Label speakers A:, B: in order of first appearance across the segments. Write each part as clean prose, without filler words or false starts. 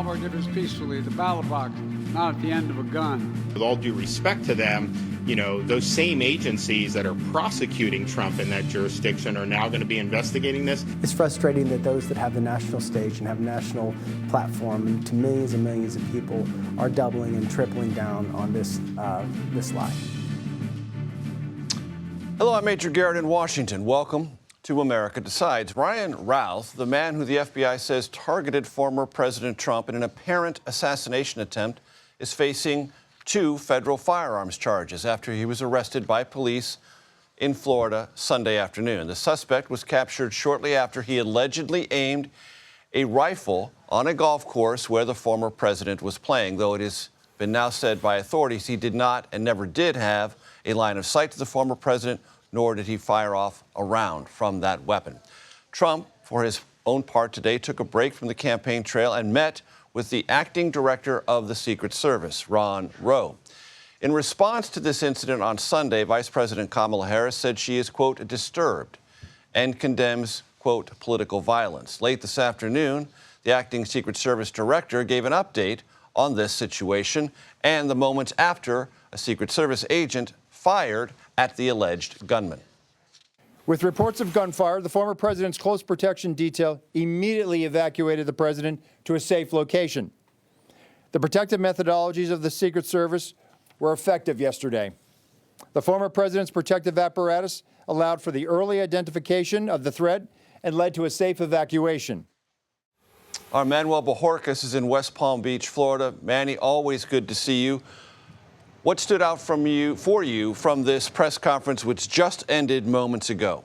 A: resolve our difference peacefully at the ballot box, not at the end of a gun.
B: With all due respect to them, those same agencies that are prosecuting Trump in that jurisdiction are now going to be investigating this.
C: It's frustrating that those that have the national stage and have a national platform and to millions and millions of people are doubling and tripling down on this lie.
D: Hello, I'm Major Garrett in Washington. Welcome to America Decides. Ryan Routh, the man who the FBI says targeted former President Trump in an apparent assassination attempt, is facing 2 federal firearms charges after he was arrested by police in Florida Sunday afternoon. The suspect was captured shortly after he allegedly aimed a rifle on a golf course where the former president was playing, though it has been now said by authorities he did not and never did have a line of sight to the former president, nor did he fire off a round from that weapon. Trump, for his own part today, took a break from the campaign trail and met with the acting director of the Secret Service, Ron Rowe. In response to this incident on Sunday, Vice President Kamala Harris said she is, quote, disturbed and condemns, quote, political violence. Late this afternoon, the acting Secret Service director gave an update on this situation and the moments after a Secret Service agent fired at the alleged gunman.
E: With reports of gunfire, the former president's close protection detail immediately evacuated the president to a safe location. The protective methodologies of the Secret Service were effective yesterday. The former president's protective apparatus allowed for the early identification of the threat and led to a safe evacuation.
D: Our Manuel Bojorquez is in West Palm Beach, Florida. Manny, always good to see you. What stood out for you from this press conference, which just ended moments ago?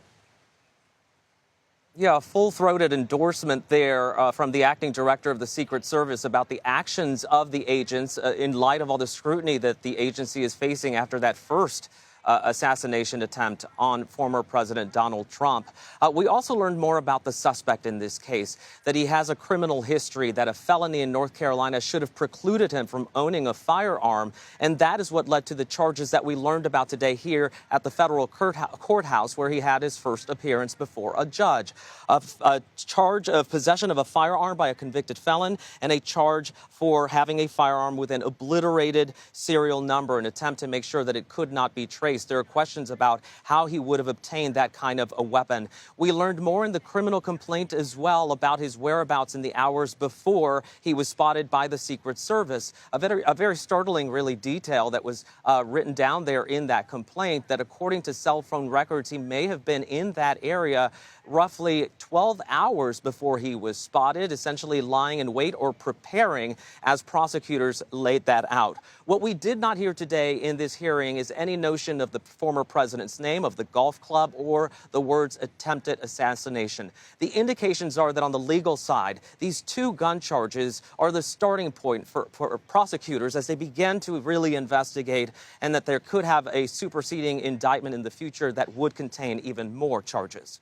F: Yeah, a full-throated endorsement there from the acting director of the Secret Service about the actions of the agents in light of all the scrutiny that the agency is facing after that first assassination attempt on former President Donald Trump. We also learned more about the suspect in this case, that he has a criminal history, that a felony in North Carolina should have precluded him from owning a firearm. And that is what led to the charges that we learned about today here at the federal courthouse, where he had his first appearance before a judge. A charge of possession of a firearm by a convicted felon and a charge for having a firearm with an obliterated serial number, an attempt to make sure that it could not be traced. There are questions about how he would have obtained that kind of a weapon. We learned more in the criminal complaint as well about his whereabouts in the hours before he was spotted by the Secret Service. A very startling, really, detail that was written down there in that complaint, that according to cell phone records, he may have been in that area roughly 12 hours before he was spotted, essentially lying in wait or preparing as prosecutors laid that out. What we did not hear today in this hearing is any notion of the former president's name, of the golf club, or the words attempted assassination. The indications are that on the legal side, these 2 gun charges are the starting point for prosecutors as they begin to really investigate, and that there could have a superseding indictment in the future that would contain even more charges.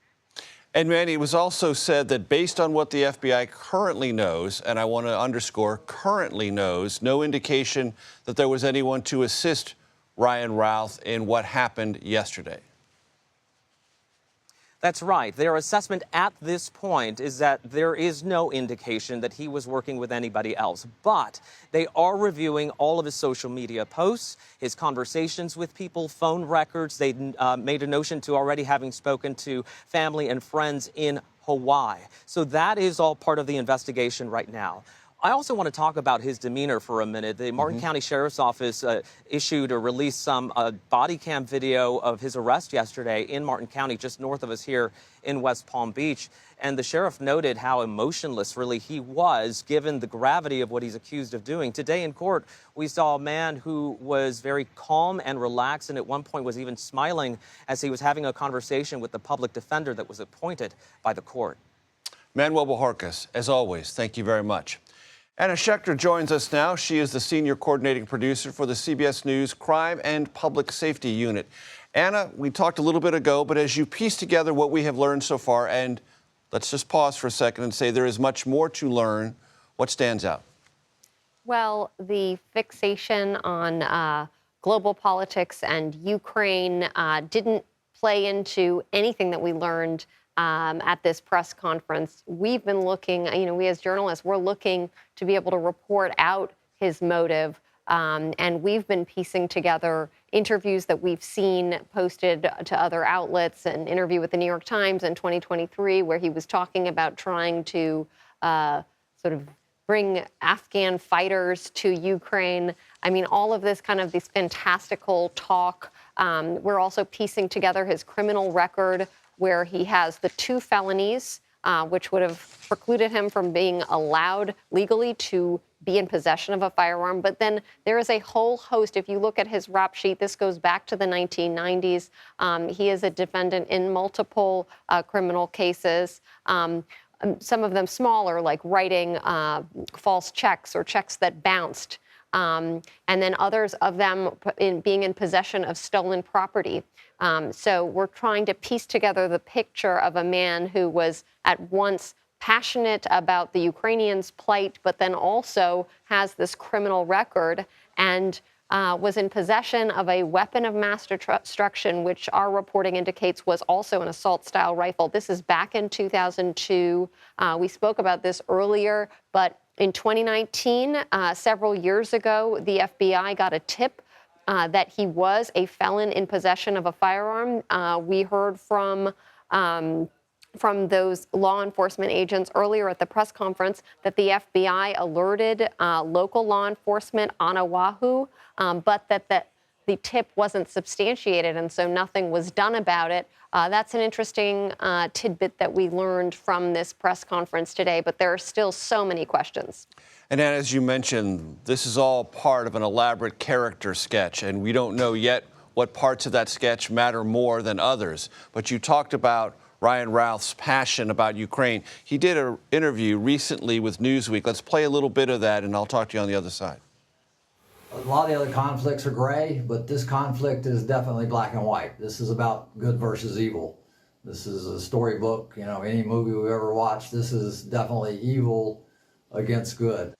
D: And Manny, it was also said that based on what the FBI currently knows, and I want to underscore currently knows, no indication that there was anyone to assist Ryan Routh in what happened yesterday.
F: That's right. Their assessment at this point is that there is no indication that he was working with anybody else. But they are reviewing all of his social media posts, his conversations with people, phone records. They made a notion to already having spoken to family and friends in Hawaii. So that is all part of the investigation right now. I also want to talk about his demeanor for a minute. The Martin County Sheriff's Office issued or released some body cam video of his arrest yesterday in Martin County, just north of us here in West Palm Beach. And the sheriff noted how emotionless really he was, given the gravity of what he's accused of doing. Today in court, we saw a man who was very calm and relaxed, and at one point was even smiling as he was having a conversation with the public defender that was appointed by the court.
D: Manuel Bojorquez, as always, thank you very much. Anna Schechter joins us now. She is the senior coordinating producer for the CBS News Crime and Public Safety Unit. Anna, we talked a little bit ago, but as you piece together what we have learned so far, and let's just pause for a second and say there is much more to learn, what stands out?
G: Well, the fixation on global politics and Ukraine didn't play into anything that we learned at this press conference. We've been looking, we as journalists, we're looking to be able to report out his motive. And we've been piecing together interviews that we've seen posted to other outlets, an interview with the New York Times in 2023 where he was talking about trying to sort of bring Afghan fighters to Ukraine. I mean, all of this kind of this fantastical talk. We're also piecing together his criminal record where he has the 2 felonies, which would have precluded him from being allowed legally to be in possession of a firearm. But then there is a whole host. If you look at his rap sheet, this goes back to the 1990s. He is a defendant in multiple criminal cases. Some of them smaller, like writing false checks or checks that bounced. And then others of them being in possession of stolen property. So we're trying to piece together the picture of a man who was at once passionate about the Ukrainians' plight, but then also has this criminal record and was in possession of a weapon of mass destruction, which our reporting indicates was also an assault-style rifle. This is back in 2002. We spoke about this earlier, but in 2019, several years ago, the FBI got a tip that he was a felon in possession of a firearm. We heard from those law enforcement agents earlier at the press conference that the FBI alerted local law enforcement on Oahu, but that the tip wasn't substantiated, and so nothing was done about it. That's an interesting tidbit that we learned from this press conference today, but there are still so many questions.
D: And as you mentioned, this is all part of an elaborate character sketch, and we don't know yet what parts of that sketch matter more than others. But you talked about Ryan Routh's passion about Ukraine. He did an interview recently with Newsweek. Let's play a little bit of that, and I'll talk to you on the other side.
H: A lot of the other conflicts are gray, but this conflict is definitely black and white. This is about good versus evil. This is a storybook, any movie we've ever watched, this is definitely evil against good.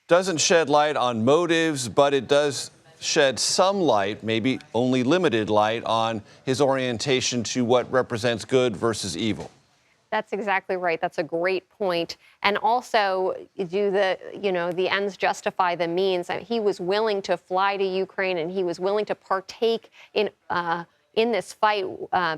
D: Doesn't shed light on motives, but it does shed some light, maybe only limited light, on his orientation to what represents good versus evil.
G: That's exactly right. That's a great point. And also, do the ends justify the means? He was willing to fly to Ukraine, and he was willing to partake in this fight,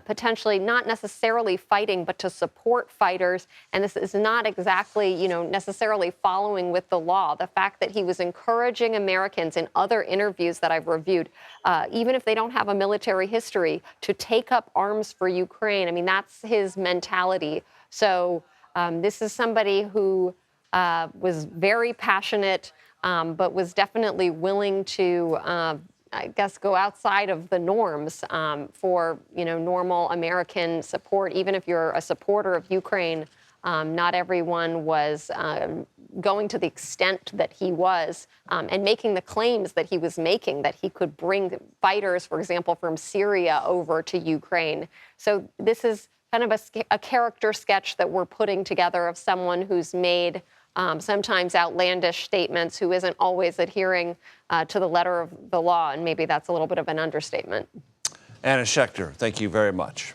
G: potentially not necessarily fighting, but to support fighters. And this is not exactly, necessarily following with the law. The fact that he was encouraging Americans in other interviews that I've reviewed, even if they don't have a military history, to take up arms for Ukraine. I mean, that's his mentality. So this is somebody who was very passionate, but was definitely willing to go outside of the norms for, normal American support. Even if you're a supporter of Ukraine, not everyone was going to the extent that he was and making the claims that he was making, that he could bring fighters, for example, from Syria over to Ukraine. So this is kind of a character sketch that we're putting together of someone who's made sometimes outlandish statements, who isn't always adhering to the letter of the law, and maybe that's a little bit of an understatement.
D: Anna Schechter, thank you very much.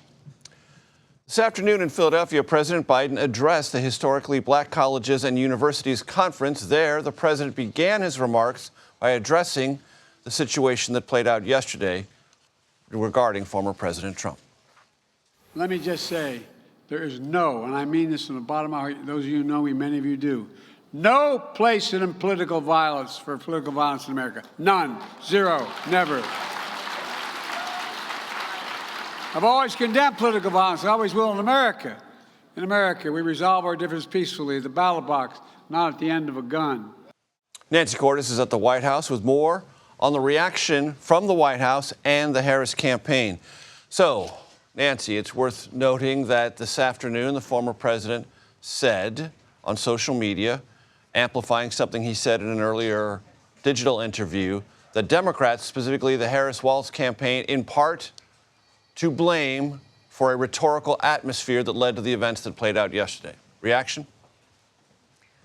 D: This afternoon in Philadelphia, President Biden addressed the historically black colleges and universities conference. There, the president began his remarks by addressing the situation that played out yesterday regarding former President Trump.
A: Let me just say, there is no, and I mean this from the bottom of my heart, those of you who know me, many of you do, no place in political violence for political violence in America. None. Zero. Never. I've always condemned political violence. I always will in America. In America, we resolve our differences peacefully at the ballot box, not at the end of a gun.
D: Nancy Cordes is at the White House with more on the reaction from the White House and the Harris campaign. So, Nancy, it's worth noting that this afternoon the former president said on social media, amplifying something he said in an earlier digital interview, that Democrats, specifically the Harris-Walz campaign, in part to blame for a rhetorical atmosphere that led to the events that played out yesterday. Reaction?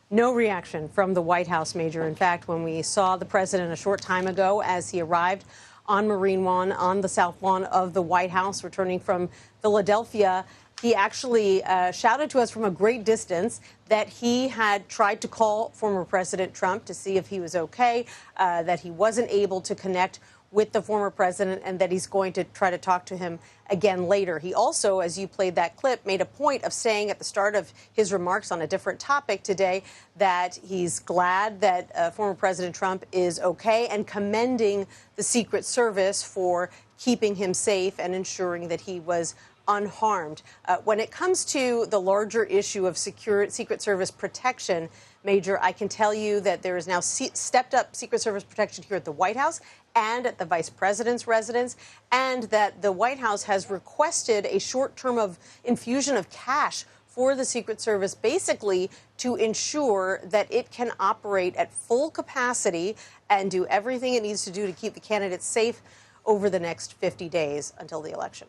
I: No reaction from the White House, Major. In fact, when we saw the president a short time ago as he arrived on Marine One on the South Lawn of the White House, returning from Philadelphia, he actually shouted to us from a great distance that he had tried to call former President Trump to see if he was okay, that he wasn't able to connect with the former president, and that he's going to try to talk to him again later. He also, as you played that clip, made a point of saying at the start of his remarks on a different topic today that he's glad that former President Trump is okay, and commending the Secret Service for keeping him safe and ensuring that he was unharmed. When it comes to the larger issue of Secret Service protection, Major, I can tell you that there is now stepped up Secret Service protection here at the White House and at the Vice President's residence, and that the White House has requested a short-term infusion of cash for the Secret Service, basically to ensure that it can operate at full capacity and do everything it needs to do to keep the candidates safe over the next 50 days until the election.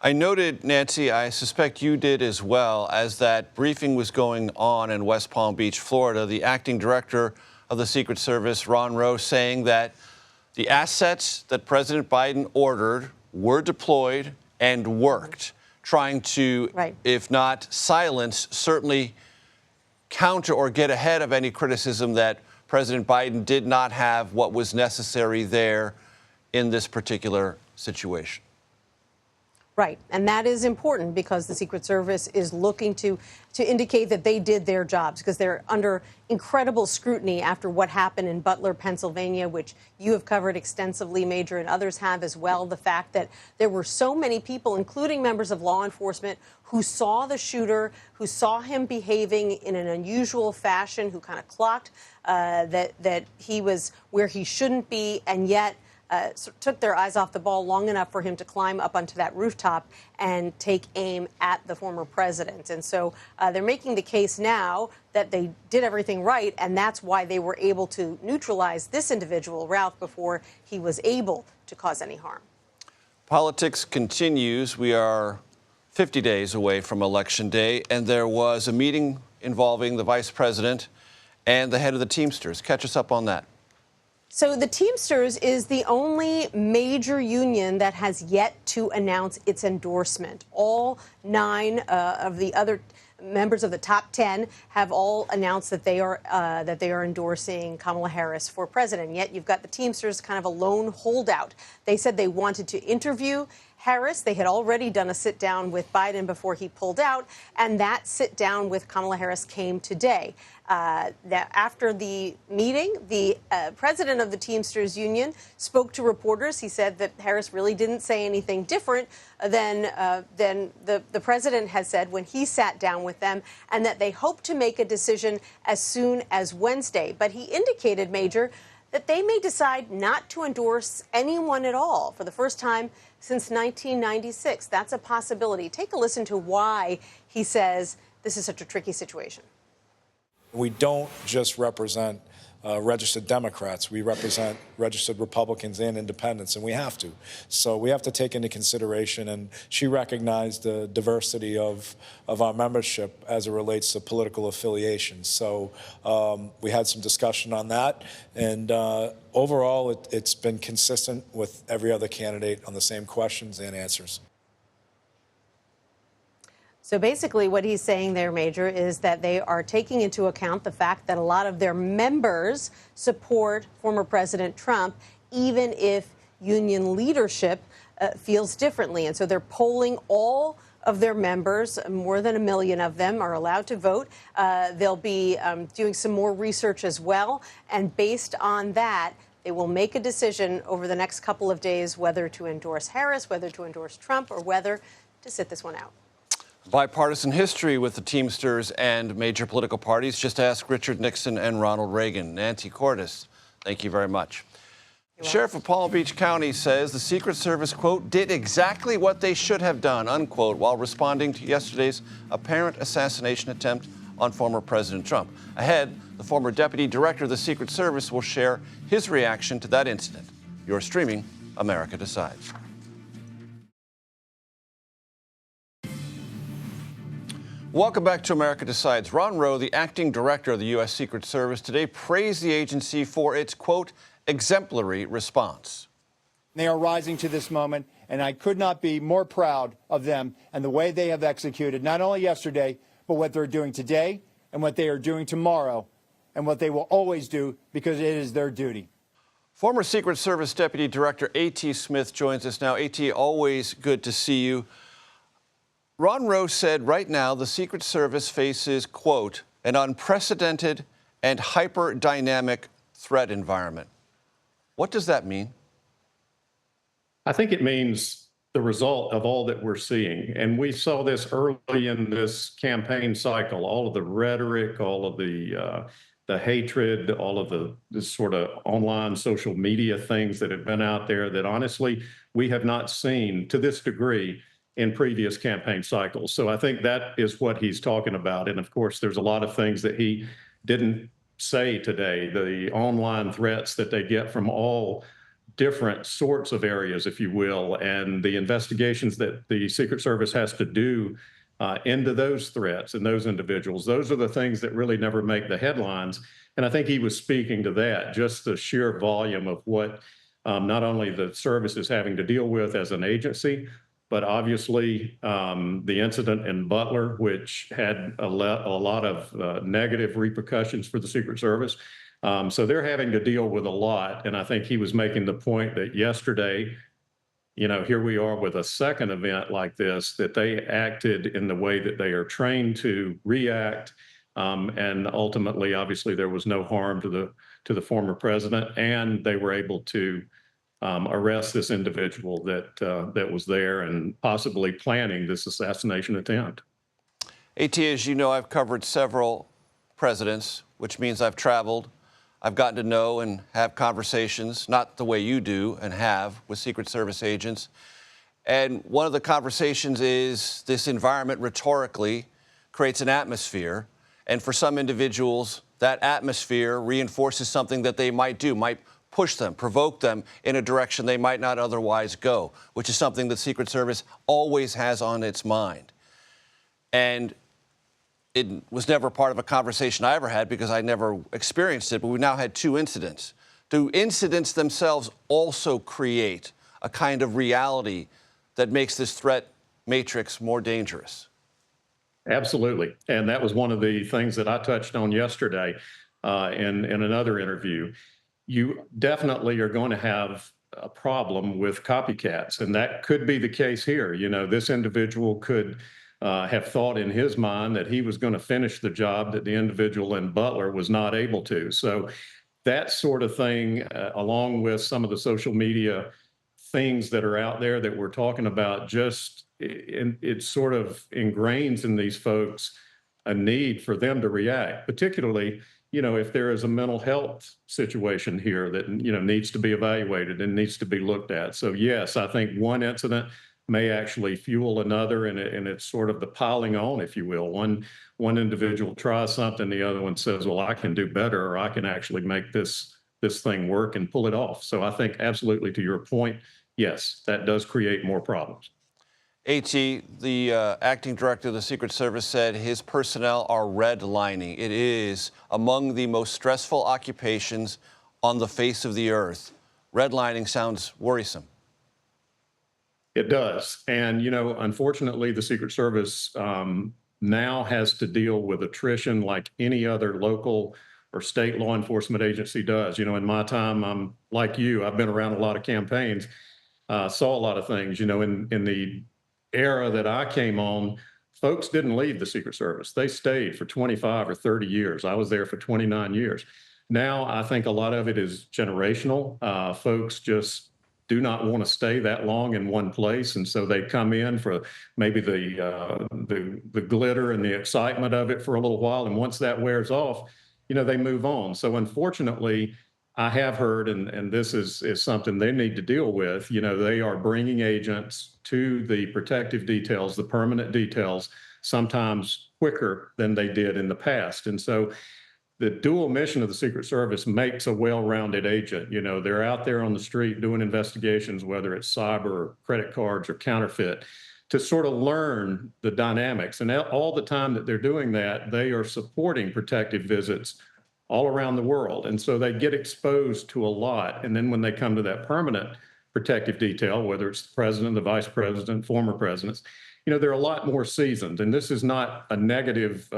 D: I noted, Nancy, I suspect you did as well, as that briefing was going on in West Palm Beach, Florida, the acting director of the Secret Service, Ron Rowe, saying that the assets that President Biden ordered were deployed and worked, trying to, if not silence, certainly counter or get ahead of any criticism that President Biden did not have what was necessary there in this particular situation.
I: Right. And that is important because the Secret Service is looking to indicate that they did their jobs, because they're under incredible scrutiny after what happened in Butler, Pennsylvania, which you have covered extensively, Major, and others have as well. The fact that there were so many people, including members of law enforcement, who saw the shooter, who saw him behaving in an unusual fashion, who kind of clocked that he was where he shouldn't be, and yet took their eyes off the ball long enough for him to climb up onto that rooftop and take aim at the former president. And so they're making the case now that they did everything right, and that's why they were able to neutralize this individual, Ralph, before he was able to cause any harm.
D: Politics continues. We are 50 days away from Election Day, and there was a meeting involving the vice president and the head of the Teamsters. Catch us up on that.
I: So the Teamsters is the only major union that has yet to announce its endorsement. All 9 of the other members of the top 10 have all announced that they are endorsing Kamala Harris for president. Yet you've got the Teamsters, kind of a lone holdout. They said they wanted to interview Harris. They had already done a sit-down with Biden before he pulled out, and that sit-down with Kamala Harris came today. After the meeting, the president of the Teamsters Union spoke to reporters. He said that Harris really didn't say anything different than the president has said when he sat down with them, and that they hope to make a decision as soon as Wednesday. But he indicated, Major, that they may decide not to endorse anyone at all for the first time since 1996. That's a possibility. Take a listen to why he says this is such a tricky situation.
J: We don't just represent registered Democrats. We represent registered Republicans and independents, and we have to. So we have to take into consideration, and she recognized the diversity of our membership as it relates to political affiliations. So we had some discussion on that, and overall it's been consistent with every other candidate on the same questions and answers.
I: So basically what he's saying there, Major, is that they are taking into account the fact that a lot of their members support former President Trump, even if union leadership feels differently. And so they're polling all of their members. More than 1 million of them are allowed to vote. They'll be doing some more research as well. And based on that, they will make a decision over the next couple of days whether to endorse Harris, whether to endorse Trump, or whether to sit this one out.
D: Bipartisan history with the Teamsters and major political parties. Just ask Richard Nixon and Ronald Reagan. Nancy Cordes, thank you very much. The Sheriff of Palm Beach County says the Secret Service, quote, did exactly what they should have done, unquote, while responding to yesterday's apparent assassination attempt on former President Trump. Ahead, the former deputy director of the Secret Service will share his reaction to that incident. You're streaming America Decides. Welcome back to America Decides. Ron Rowe, the acting director of the U.S. Secret Service, today praised the agency for its, quote, exemplary response.
E: They are rising to this moment, and I could not be more proud of them and the way they have executed, not only yesterday, but what they're doing today and what they are doing tomorrow and what they will always do because it is their duty.
D: Former Secret Service Deputy Director A.T. Smith joins us now. A.T., always good to see you. Ron Rose said right now the Secret Service faces, quote, an unprecedented and hyper-dynamic threat environment. What does that mean?
K: I think it means the result of all that we're seeing. And we saw this early in this campaign cycle, all of the rhetoric, all of the hatred, all of this sort of online social media things that have been out there that honestly we have not seen to this degree in previous campaign cycles. So I think that is what he's talking about. And of course, there's a lot of things that he didn't say today, the online threats that they get from all different sorts of areas, if you will, and the investigations that the Secret Service has to do into those threats and those individuals. Those are the things that really never make the headlines. And I think he was speaking to that, just the sheer volume of what not only the service is having to deal with as an agency, but obviously the incident in Butler, which had a lot of negative repercussions for the Secret Service. So they're having to deal with a lot. And I think he was making the point that yesterday, you know, here we are with a second event like this, that they acted in the way that they are trained to react. And ultimately, obviously, there was no harm to the former president, and they were able to arrest this individual that was there and possibly planning this assassination attempt.
D: A.T., as you know, I've covered several presidents, which means I've traveled. I've gotten to know and have conversations, not the way you do and have, with Secret Service agents. And one of the conversations is this environment rhetorically creates an atmosphere. And for some individuals, that atmosphere reinforces something that they might do, might push them, provoke them in a direction they might not otherwise go, which is something the Secret Service always has on its mind. And it was never part of a conversation I ever had because I never experienced it, but we now had two incidents. Do incidents themselves also create a kind of reality that makes this threat matrix more dangerous?
K: Absolutely. And that was one of the things that I touched on yesterday in another interview. You definitely are going to have a problem with copycats, and that could be the case here. You know, this individual could have thought in his mind that he was going to finish the job that the individual in Butler was not able to. So that sort of thing, along with some of the social media things that are out there that we're talking about, just it sort of ingrains in these folks a need for them to react, particularly, you know, if there is a mental health situation here that, you know, needs to be evaluated and needs to be looked at. So yes, I think one incident may actually fuel another, and it's sort of the piling on, if you will. One individual tries something, the other one says, well, I can do better, or I can actually make this thing work and pull it off. So I think absolutely to your point, yes, that does create more problems.
D: A.T., the acting director of the Secret Service said his personnel are redlining. It is among the most stressful occupations on the face of the earth. Redlining sounds worrisome.
K: It does. And, you know, unfortunately, the Secret Service now has to deal with attrition like any other local or state law enforcement agency does. You know, in my time, I'm like you, I've been around a lot of campaigns, saw a lot of things. You know, in the era that I came on, folks didn't leave the Secret Service. They stayed for 25 or 30 years. I was there for 29 years. Now, I think a lot of it is generational. Folks just do not want to stay that long in one place, and so they come in for maybe the glitter and the excitement of it for a little while, and once that wears off, you know, they move on. So unfortunately, I have heard, and this is something they need to deal with, you know, they are bringing agents to the protective details, the permanent details, sometimes quicker than they did in the past. And so the dual mission of the Secret Service makes a well-rounded agent. You know, they're out there on the street doing investigations, whether it's cyber or credit cards or counterfeit, to sort of learn the dynamics. And all the time that they're doing that, they are supporting protective visits all around the world. And so they get exposed to a lot. And then when they come to that permanent protective detail, whether it's the president, the vice president, former presidents, they're a lot more seasoned. And this is not a negative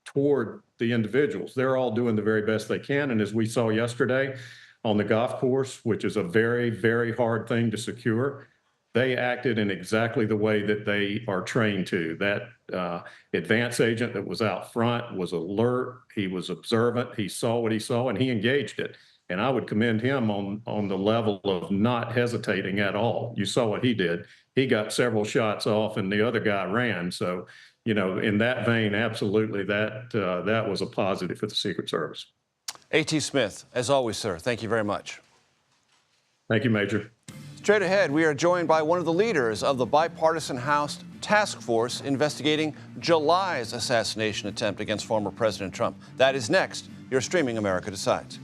K: toward the individuals. They're all doing the very best they can. And as we saw yesterday on the golf course, which is a very, very hard thing to secure, they acted in exactly the way that they are trained to. That advance agent that was out front was alert, he was observant, he saw what he saw, and he engaged it. And I would commend him on the level of not hesitating at all. You saw what he did. He got several shots off and the other guy ran. So, in that vein, absolutely, that was a positive for the Secret Service.
D: A.T. Smith, as always, sir, thank you very much.
K: Thank you, Major.
D: Straight ahead, we are joined by one of the leaders of the bipartisan House task force investigating July's assassination attempt against former President Trump. That is next. You're streaming America Decides.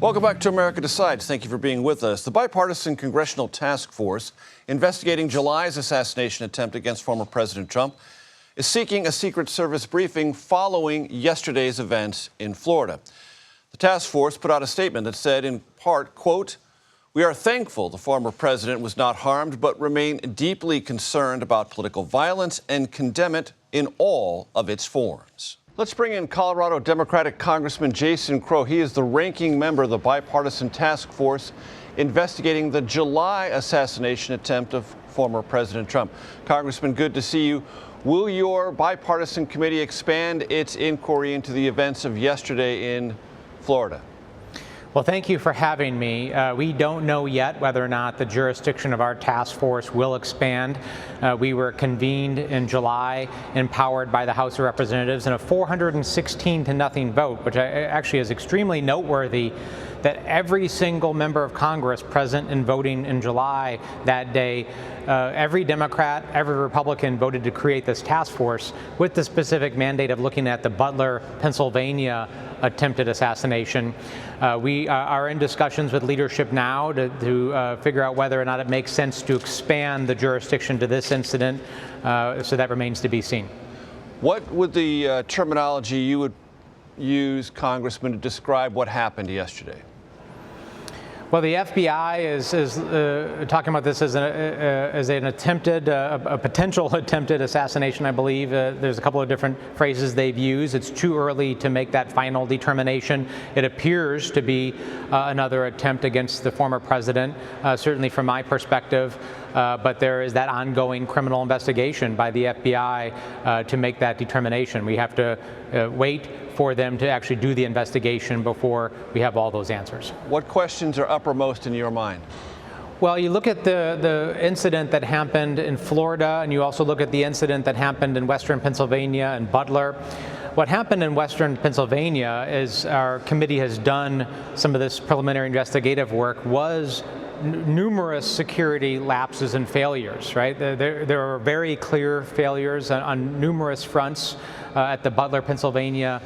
D: Welcome back to America Decides. Thank you for being with us. The bipartisan congressional task force investigating July's assassination attempt against former President Trump is seeking a Secret Service briefing following yesterday's events in Florida. The task force put out a statement that said, in part, quote, "We are thankful the former president was not harmed, but remain deeply concerned about political violence and condemn it in all of its forms." Let's bring in Colorado Democratic Congressman Jason Crow. He is the ranking member of the bipartisan task force investigating the July assassination attempt of former President Trump. Congressman, good to see you. Will your bipartisan committee expand its inquiry into the events of yesterday in Florida?
L: Well, thank you for having me. We don't know yet whether or not the jurisdiction of our task force will expand. We were convened in July, empowered by the House of Representatives in a 416-0 vote, which actually is extremely noteworthy, that every single member of Congress present and voting in July that day, every Democrat, every Republican voted to create this task force with the specific mandate of looking at the Butler, Pennsylvania attempted assassination. We are in discussions with leadership now to figure out whether or not it makes sense to expand the jurisdiction to this incident, so that remains to be seen.
D: What would the terminology you would use, Congressman, to describe what happened yesterday?
L: Well, the FBI is talking about this as an attempted, a potential attempted assassination, I believe. There's a couple of different phrases they've used. It's too early to make that final determination. It appears to be another attempt against the former president, certainly from my perspective. But there is that ongoing criminal investigation by the FBI to make that determination. We have to wait for them to actually do the investigation before we have all those answers.
D: What questions are uppermost in your mind?
L: Well, you look at the incident that happened in Florida, and you also look at the incident that happened in Western Pennsylvania and Butler. What happened in Western Pennsylvania is our committee has done some of this preliminary investigative work, was numerous security lapses and failures, right? There are very clear failures on numerous fronts at the Butler, Pennsylvania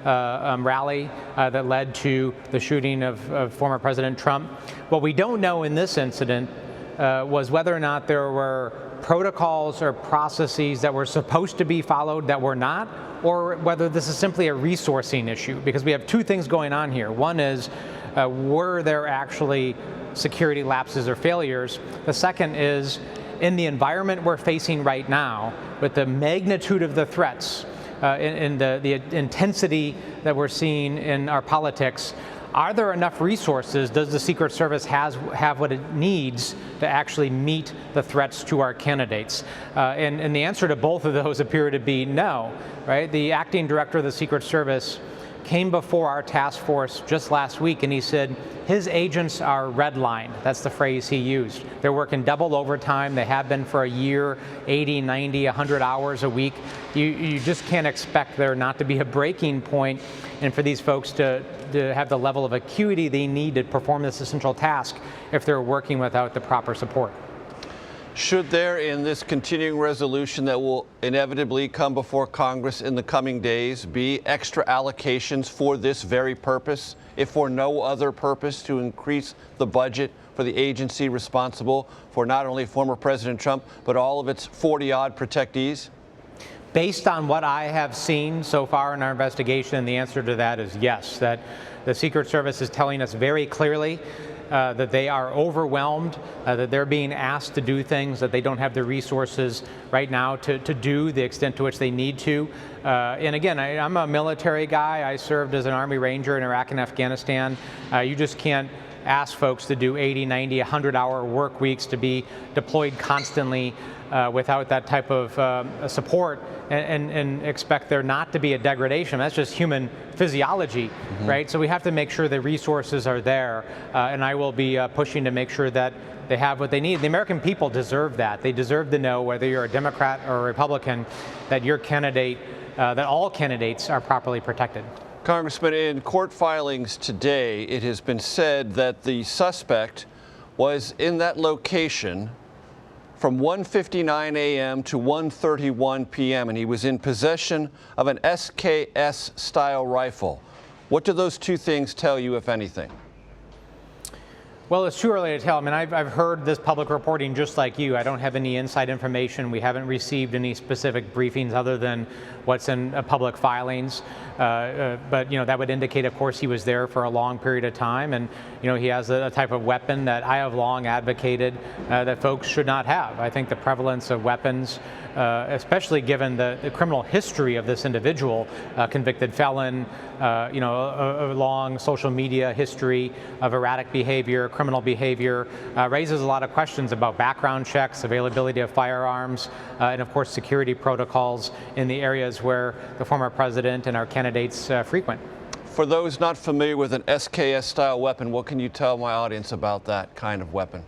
L: rally that led to the shooting of former President Trump. What we don't know in this incident was whether or not there were protocols or processes that were supposed to be followed that were not, or whether this is simply a resourcing issue, because we have two things going on here. One is, were there actually security lapses or failures? The second is, in the environment we're facing right now, with the magnitude of the threats and the intensity that we're seeing in our politics, are there enough resources? Does the Secret Service have what it needs to actually meet the threats to our candidates? And the answer to both of those appear to be no, right? The acting director of the Secret Service came before our task force just last week, and he said his agents are redlined. That's the phrase he used. They're working double overtime. They have been for a year, 80, 90, 100 hours a week. You just can't expect there not to be a breaking point, and for these folks to have the level of acuity they need to perform this essential task if they're working without the proper support.
D: Should there, in this continuing resolution that will inevitably come before Congress in the coming days, be extra allocations for this very purpose, if for no other purpose, to increase the budget for the agency responsible for not only former President Trump, but all of its 40-odd protectees?
L: Based on what I have seen so far in our investigation, the answer to that is yes, that the Secret Service is telling us very clearly that they are overwhelmed, that they're being asked to do things that they don't have the resources right now to do the extent to which they need to. And again, I'm a military guy. I served as an Army Ranger in Iraq and Afghanistan. You just can't ask folks to do 80, 90, 100-hour work weeks, to be deployed constantly without that type of support and expect there not to be a degradation. That's just human physiology, right? So we have to make sure the resources are there, and I will be pushing to make sure that they have what they need. The American people deserve that. They deserve to know, whether you're a Democrat or a Republican, that your candidate, that all candidates are properly protected.
D: Congressman, in court filings today, it has been said that the suspect was in that location from 1:59 a.m. to 1:31 p.m., and he was in possession of an SKS-style rifle. What do those two things tell you, if anything?
L: Well, it's too early to tell. I mean, I've heard this public reporting just like you. I don't have any inside information. We haven't received any specific briefings other than what's in public filings. But, you know, that would indicate, of course, he was there for a long period of time. And, you know, he has a type of weapon that I have long advocated that folks should not have. I think the prevalence of weapons, especially given the criminal history of this individual, convicted felon, you know, a long social media history of erratic behavior, criminal behavior, raises a lot of questions about background checks, availability of firearms, and of course security protocols in the areas where the former president and our candidates frequent.
D: For those not familiar with an SKS-style weapon, what can you tell my audience about that kind of weapon?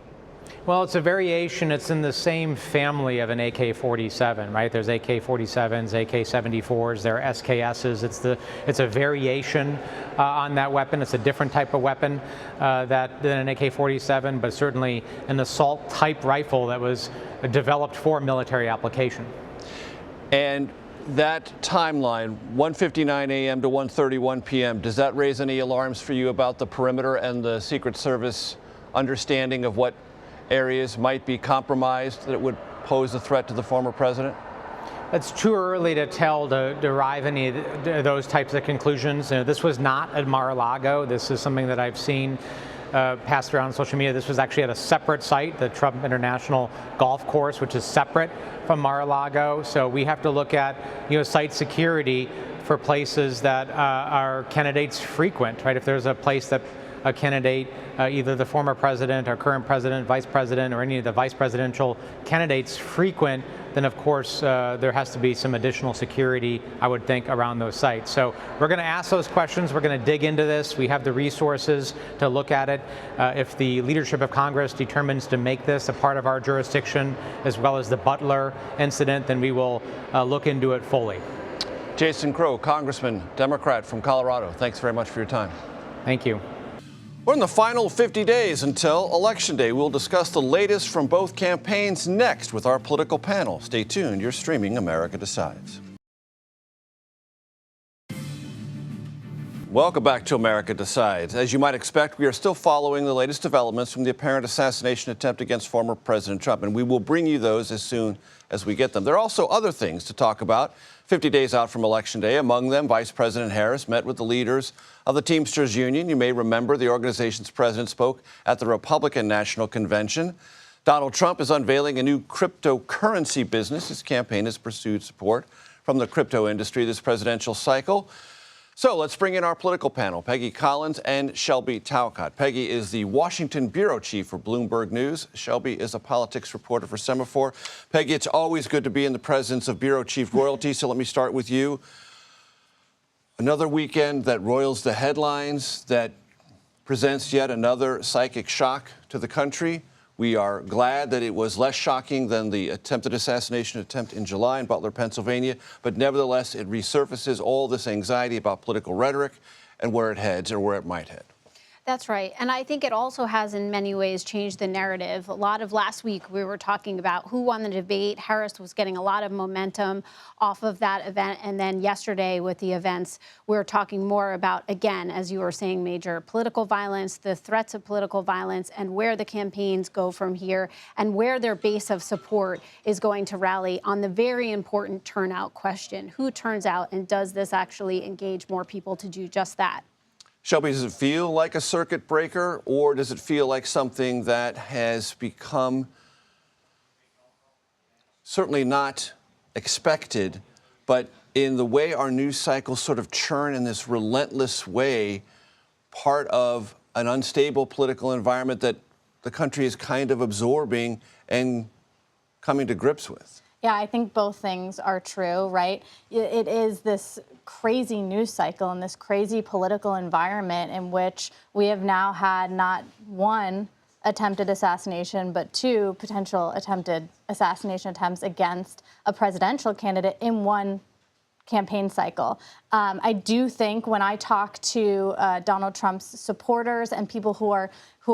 L: Well, it's a variation. It's in the same family of an AK-47, right? There's AK-47s, AK-74s, there are SKSs. It's a variation on that weapon. It's a different type of weapon than an AK-47, but certainly an assault-type rifle that was developed for military application.
D: And that timeline, 1:59 a.m. to 1:31 p.m., does that raise any alarms for you about the perimeter and the Secret Service understanding of what areas might be compromised that would pose a threat to the former president?
L: It's too early to tell to derive any of those types of conclusions. You know, this was not at Mar-a-Lago. This is something that I've seen passed around social media. This was actually at a separate site, the Trump International Golf Course, which is separate from Mar-a-Lago. So we have to look at, you know, site security for places that our candidates frequent, right? If there's a place that a candidate, either the former president or current president, vice president, or any of the vice presidential candidates frequent, then of course there has to be some additional security, I would think, around those sites. So we're going to ask those questions. We're going to dig into this. We have the resources to look at it. If the leadership of Congress determines to make this a part of our jurisdiction, as well as the Butler incident, then we will look into it fully.
D: Jason Crow, Congressman, Democrat from Colorado, thanks very much for your time.
L: Thank you.
D: We're in the final 50 days until Election Day. We'll discuss the latest from both campaigns next with our political panel. Stay tuned. You're streaming America Decides. Welcome back to America Decides. As you might expect, we are still following the latest developments from the apparent assassination attempt against former President Trump, and we will bring you those as soon as we get them. There are also other things to talk about 50 days out from Election Day. Among them, Vice President Harris met with the leaders of the Teamsters Union. You may remember the organization's president spoke at the Republican National Convention. Donald Trump is unveiling a new cryptocurrency business. His campaign has pursued support from the crypto industry this presidential cycle. So let's bring in our political panel, Peggy Collins and Shelby Talcott. Peggy is the Washington bureau chief for Bloomberg News. Shelby is a politics reporter for Semaphore. Peggy, it's always good to be in the presence of bureau chief royalty, so let me start with you. Another weekend that roils the headlines, that presents yet another psychic shock to the country. We are glad that it was less shocking than the attempted assassination attempt in July in Butler, Pennsylvania, but nevertheless, it resurfaces all this anxiety about political rhetoric and where it heads or where it might head.
M: That's right. And I think it also has in many ways changed the narrative. A lot of last week we were talking about who won the debate. Harris was getting a lot of momentum off of that event. And then yesterday with the events, we were talking more about, again, as you were saying, Major, political violence, the threats of political violence, and where the campaigns go from here and where their base of support is going to rally on the very important turnout question. Who turns out, and does this actually engage more people to do just that?
D: Shelby, does it feel like a circuit breaker, or does it feel like something that has become certainly not expected, but in the way our news cycles sort of churn in this relentless way, part of an unstable political environment that the country is kind of absorbing and coming to grips with?
N: Yeah, I think both things are true, right? It is this crazy news cycle and this crazy political environment in which we have now had not one attempted assassination, but two potential attempted assassination attempts against a presidential candidate in one campaign cycle. I do think when I talk to Donald Trump's supporters and people who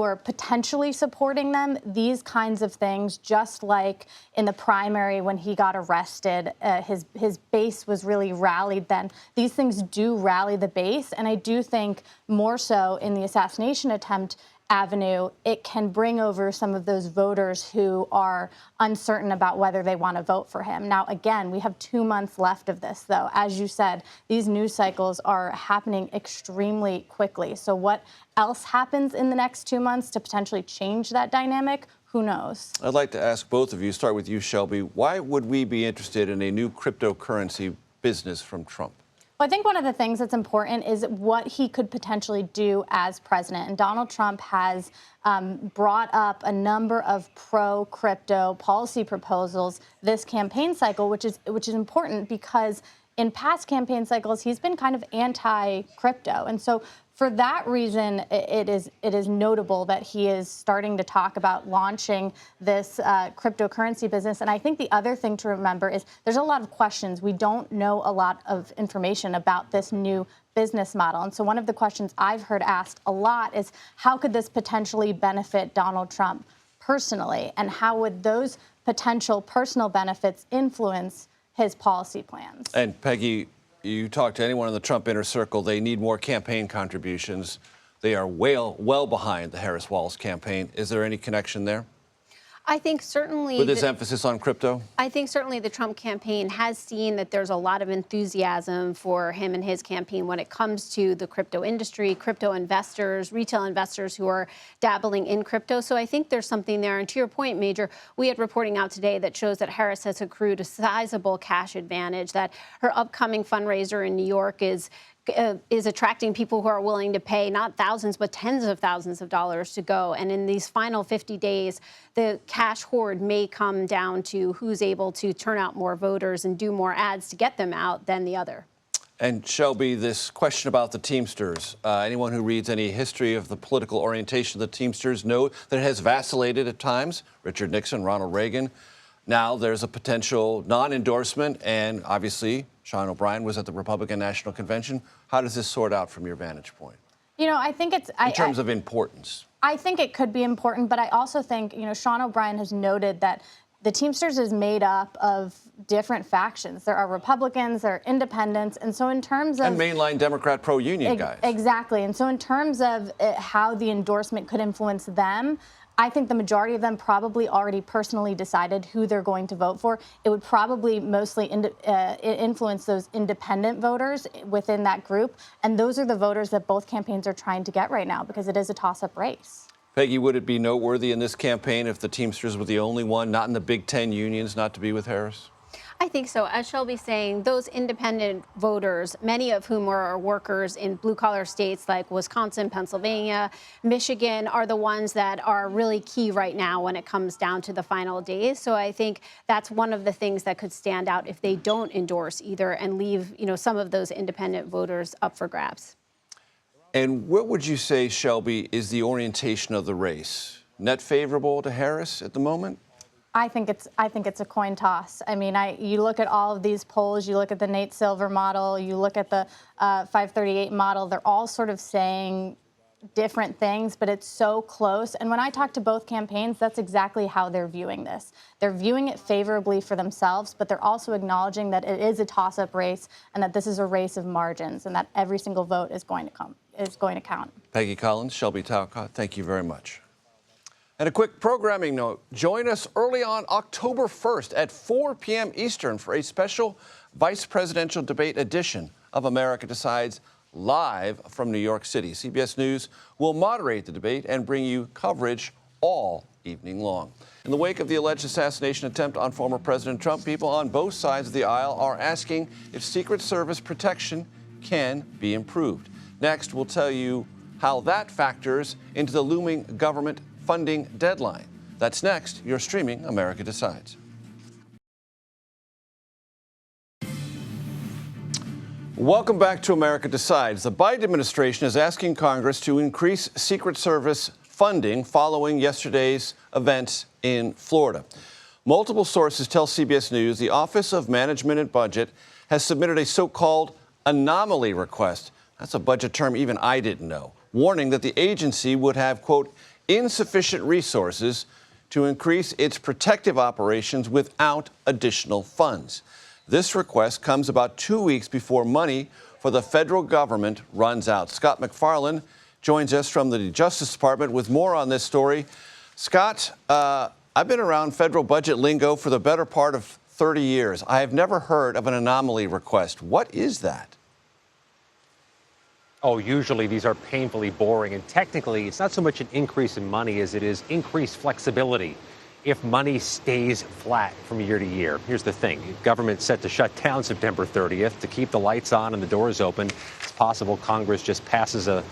N: are potentially supporting them, these kinds of things, just like in the primary when he got arrested, his base was really rallied then. These things do rally the base, and I do think more so in the assassination attempt avenue, it can bring over some of those voters who are uncertain about whether they want to vote for him. Now, again, we have 2 months left of this, though. As you said, these news cycles are happening extremely quickly. So what else happens in the next 2 months to potentially change that dynamic? Who knows?
D: I'd like to ask both of you, start with you, Shelby. Why would we be interested in a new cryptocurrency business from Trump?
N: Well, I think one of the things that's important is what he could potentially do as president. And Donald Trump has brought up a number of pro-crypto policy proposals this campaign cycle, which is important because in past campaign cycles, he's been kind of anti-crypto. And so for that reason, it is notable that he is starting to talk about launching this cryptocurrency business. And I think the other thing to remember is there's a lot of questions. We don't know a lot of information about this new business model. And so one of the questions I've heard asked a lot is how could this potentially benefit Donald Trump personally? And how would those potential personal benefits influence his policy plans?
D: And Peggy, you talk to anyone in the Trump inner circle, they need more campaign contributions. They are well behind the Harris-Walz campaign. Is there any connection there?
M: I think certainly
D: with his emphasis on crypto?
M: I think certainly the Trump campaign has seen that there's a lot of enthusiasm for him and his campaign when it comes to the crypto industry, crypto investors, retail investors who are dabbling in crypto. So I think there's something there. And to your point, Major, we had reporting out today that shows that Harris has accrued a sizable cash advantage, that her upcoming fundraiser in New York is attracting people who are willing to pay not thousands, but tens of thousands of dollars to go. And in these final 50 days, the cash hoard may come down to who's able to turn out more voters and do more ads to get them out than the other.
D: And Shelby, this question about the Teamsters, anyone who reads any history of the political orientation of the Teamsters know that it has vacillated at times. Richard Nixon, Ronald Reagan. Now there's a potential non-endorsement, and obviously Sean O'Brien was at the Republican National Convention. How does this sort out from your vantage point?
N: You know, I think it's...
D: In terms of importance.
N: I think it could be important, but I also think, you know, Sean O'Brien has noted that the Teamsters is made up of different factions. There are Republicans, there are independents, and so in terms of...
D: And mainline Democrat pro-union guys.
N: Exactly. And so in terms of how the endorsement could influence them, I think the majority of them probably already personally decided who they're going to vote for. It would probably mostly influence those independent voters within that group. And those are the voters that both campaigns are trying to get right now because it is a toss-up race.
D: Peggy, would it be noteworthy in this campaign if the Teamsters were the only one, not in the Big Ten unions, not to be with Harris?
M: I think so. As Shelby's saying, those independent voters, many of whom are workers in blue-collar states like Wisconsin, Pennsylvania, Michigan, are the ones that are really key right now when it comes down to the final days. So I think that's one of the things that could stand out if they don't endorse either and leave, you know, some of those independent voters up for grabs.
D: And what would you say, Shelby, is the orientation of the race? Net favorable to Harris at the moment?
N: I think it's a coin toss. I mean, you look at all of these polls, you look at the Nate Silver model, you look at the 538 model, they're all sort of saying different things, but it's so close. And when I talk to both campaigns, that's exactly how they're viewing this. They're viewing it favorably for themselves, but they're also acknowledging that it is a toss-up race and that this is a race of margins and that every single vote is going to count.
D: Peggy Collins, Shelby Talcott, thank you very much. And a quick programming note, join us early on October 1st at 4 p.m. Eastern for a special vice presidential debate edition of America Decides, live from New York City. CBS News will moderate the debate and bring you coverage all evening long. In the wake of the alleged assassination attempt on former President Trump, people on both sides of the aisle are asking if Secret Service protection can be improved. Next, we'll tell you how that factors into the looming government funding deadline. That's next. You're streaming America Decides. Welcome back to America Decides. The Biden administration is asking Congress to increase Secret Service funding following yesterday's events in Florida. Multiple sources tell CBS News the Office of Management and Budget has submitted a so-called anomaly request. That's a budget term even I didn't know, warning that the agency would have, quote, insufficient resources to increase its protective operations without additional funds. This request comes about 2 weeks before money for the federal government runs out. Scott MacFarlane joins us from the Justice Department with more on this story. Scott, I've been around federal budget lingo for the better part of 30 years. I have never heard of an anomaly request. What is that?
O: Oh, usually these are painfully boring, and technically it's not so much an increase in money as it is increased flexibility if money stays flat from year to year. Here's the thing. The government's set to shut down September 30th. To keep the lights on and the doors open, it's possible Congress just passes a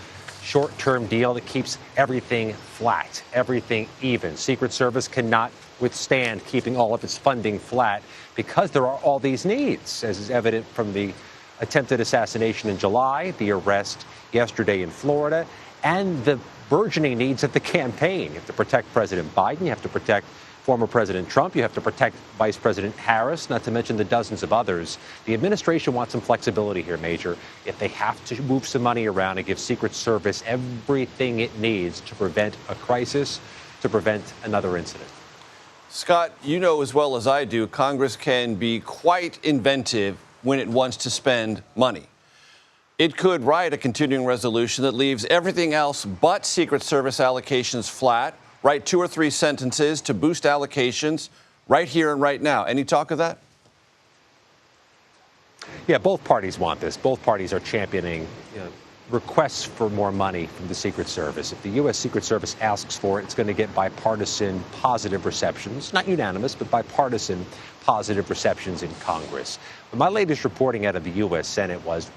O: short-term deal that keeps everything flat, everything even. Secret Service cannot withstand keeping all of its funding flat because there are all these needs, as is evident from the attempted assassination in July, the arrest yesterday in Florida, and the burgeoning needs of the campaign. You have to protect President Biden. You have to protect former President Trump. You have to protect Vice President Harris, not to mention the dozens of others. The administration wants some flexibility here, Major. If they have to move some money around and give Secret Service everything it needs to prevent a crisis, to prevent another incident.
D: Scott, you know as well as I do, Congress can be quite inventive when it wants to spend money. It could write a continuing resolution that leaves everything else but Secret Service allocations flat, write 2 or 3 sentences to boost allocations right here and right now. Any talk of that?
O: Yeah, both parties want this. Both parties are championing requests for more money from the Secret Service. If the U.S. Secret Service asks for it, it's going to get bipartisan positive receptions, not unanimous, but bipartisan positive receptions in Congress. But my latest reporting out of the U.S. Senate was,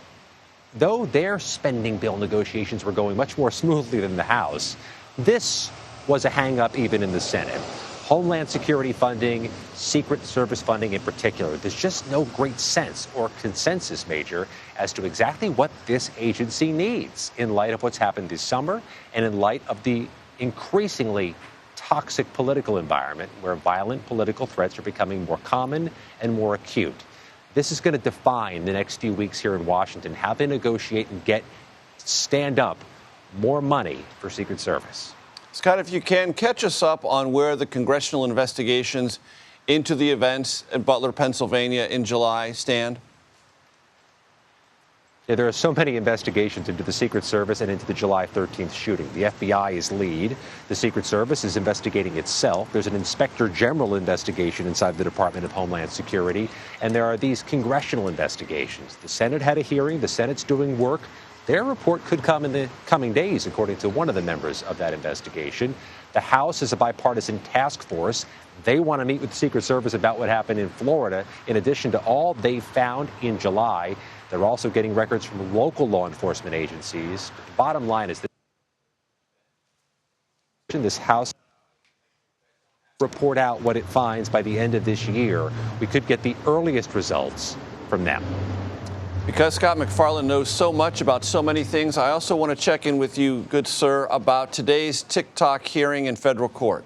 O: though their spending bill negotiations were going much more smoothly than the House, this was a hang-up even in the Senate. Homeland Security funding, Secret Service funding in particular. There's just no great sense or consensus, Major, as to exactly what this agency needs in light of what's happened this summer and in light of the increasingly toxic political environment where violent political threats are becoming more common and more acute. This is going to define the next few weeks here in Washington, how they negotiate and stand up more money for Secret Service.
D: Scott, if you can, catch us up on where the congressional investigations into the events at Butler, Pennsylvania in July stand.
O: Yeah, there are so many investigations into the Secret Service and into the July 13th shooting. The FBI is lead. The Secret Service is investigating itself. There's an Inspector General investigation inside the Department of Homeland Security. And there are these congressional investigations. The Senate had a hearing. The Senate's doing work. Their report could come in the coming days, according to one of the members of that investigation. The House is a bipartisan task force. They want to meet with the Secret Service about what happened in Florida, in addition to all they found in July. They're also getting records from local law enforcement agencies. But the bottom line is that this House report out what it finds by the end of this year. We could get the earliest results from them.
D: Because Scott MacFarlane knows so much about so many things, I also want to check in with you, good sir, about today's TikTok hearing in federal court.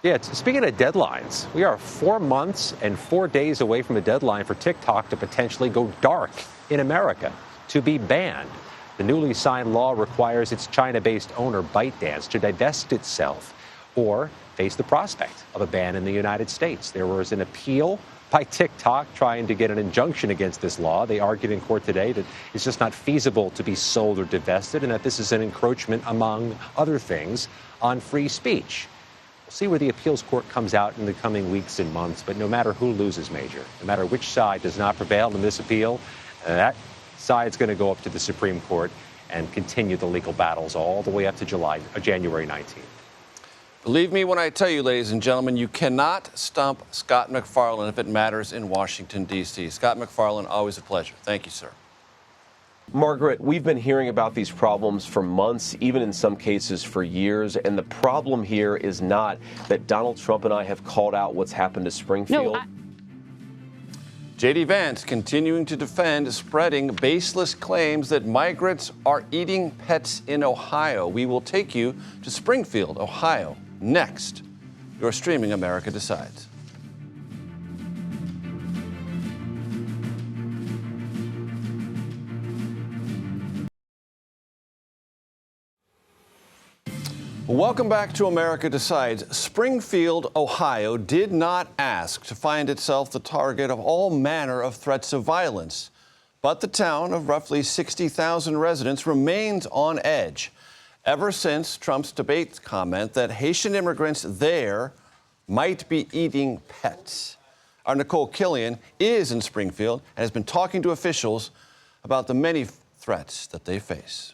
O: Yeah, speaking of deadlines, we are 4 months and 4 days away from a deadline for TikTok to potentially go dark in America, to be banned. The newly signed law requires its China-based owner, ByteDance, to divest itself or face the prospect of a ban in the United States. There was an appeal by TikTok trying to get an injunction against this law. They argued in court today that it's just not feasible to be sold or divested and that this is an encroachment, among other things, on free speech. We'll see where the appeals court comes out in the coming weeks and months, but no matter who loses, Major, no matter which side does not prevail in this appeal, that side's going to go up to the Supreme Court and continue the legal battles all the way up to January 19th.
D: Believe me when I tell you, ladies and gentlemen, you cannot stump Scott MacFarlane if it matters in Washington, D.C. Scott MacFarlane, always a pleasure. Thank you, sir.
P: Margaret, we've been hearing about these problems for months, even in some cases for years. And the problem here is not that Donald Trump and I have called out what's happened to Springfield.
D: J.D. Vance continuing to defend spreading baseless claims that migrants are eating pets in Ohio. We will take you to Springfield, Ohio, next. You're streaming America Decides. Welcome back to America Decides. Springfield, Ohio did not ask to find itself the target of all manner of threats of violence. But the town of roughly 60,000 residents remains on edge ever since Trump's debate comment that Haitian immigrants there might be eating pets. Our Nicole Killian is in Springfield and has been talking to officials about the many threats that they face.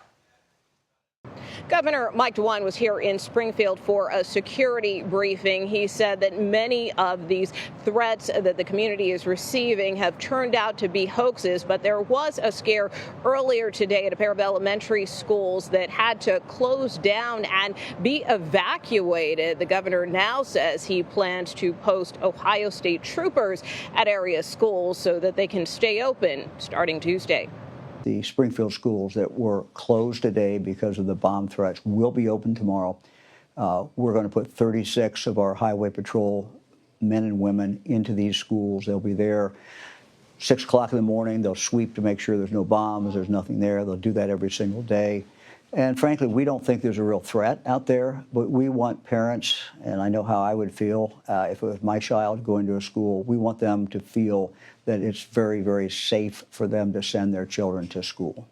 Q: Governor Mike DeWine was here in Springfield for a security briefing. He said that many of these threats that the community is receiving have turned out to be hoaxes, but there was a scare earlier today at a pair of elementary schools that had to close down and be evacuated. The governor now says he plans to post Ohio State troopers at area schools so that they can stay open starting Tuesday.
R: The Springfield schools that were closed today because of the bomb threats will be open tomorrow. We're going to put 36 of our highway patrol men and women into these schools. They'll be there 6 o'clock in the morning. They'll sweep to make sure there's no bombs, there's nothing there. They'll do that every single day. And frankly, we don't think there's a real threat out there, but we want parents, and I know how I would feel if it was my child going to a school, we want them to feel that it's very, very safe for them to send their children to school.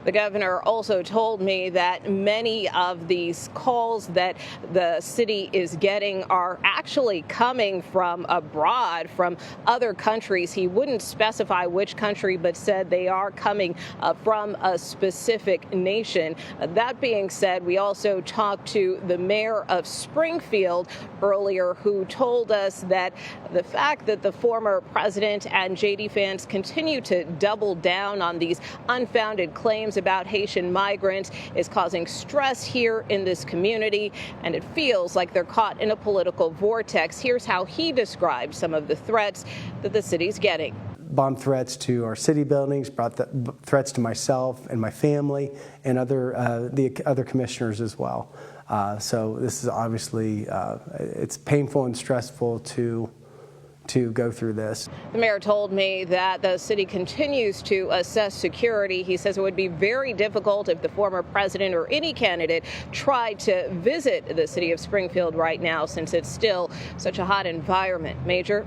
Q: The governor also told me that many of these calls that the city is getting are actually coming from abroad, from other countries. He wouldn't specify which country, but said they are coming from a specific nation. That being said, we also talked to the mayor of Springfield earlier, who told us that the fact that the former president and J.D. Vance continue to double down on these unfounded claims about Haitian migrants is causing stress here in this community, and it feels like they're caught in a political vortex. Here's how he described some of the threats that the city's getting.
C: Bomb threats to our city buildings, brought threats to myself and my family and the other commissioners as well. So this is obviously, it's painful and stressful to go through this.
Q: The mayor told me that the city continues to assess security. He says it would be very difficult if the former president or any candidate tried to visit the city of Springfield right now, since it's still such a hot environment. Major?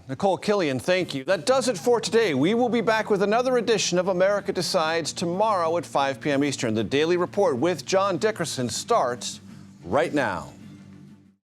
D: Nicole Killian, thank you. That does it for today. We will be back with another edition of America Decides tomorrow at 5 p.m. Eastern. The Daily Report with John Dickerson starts right now.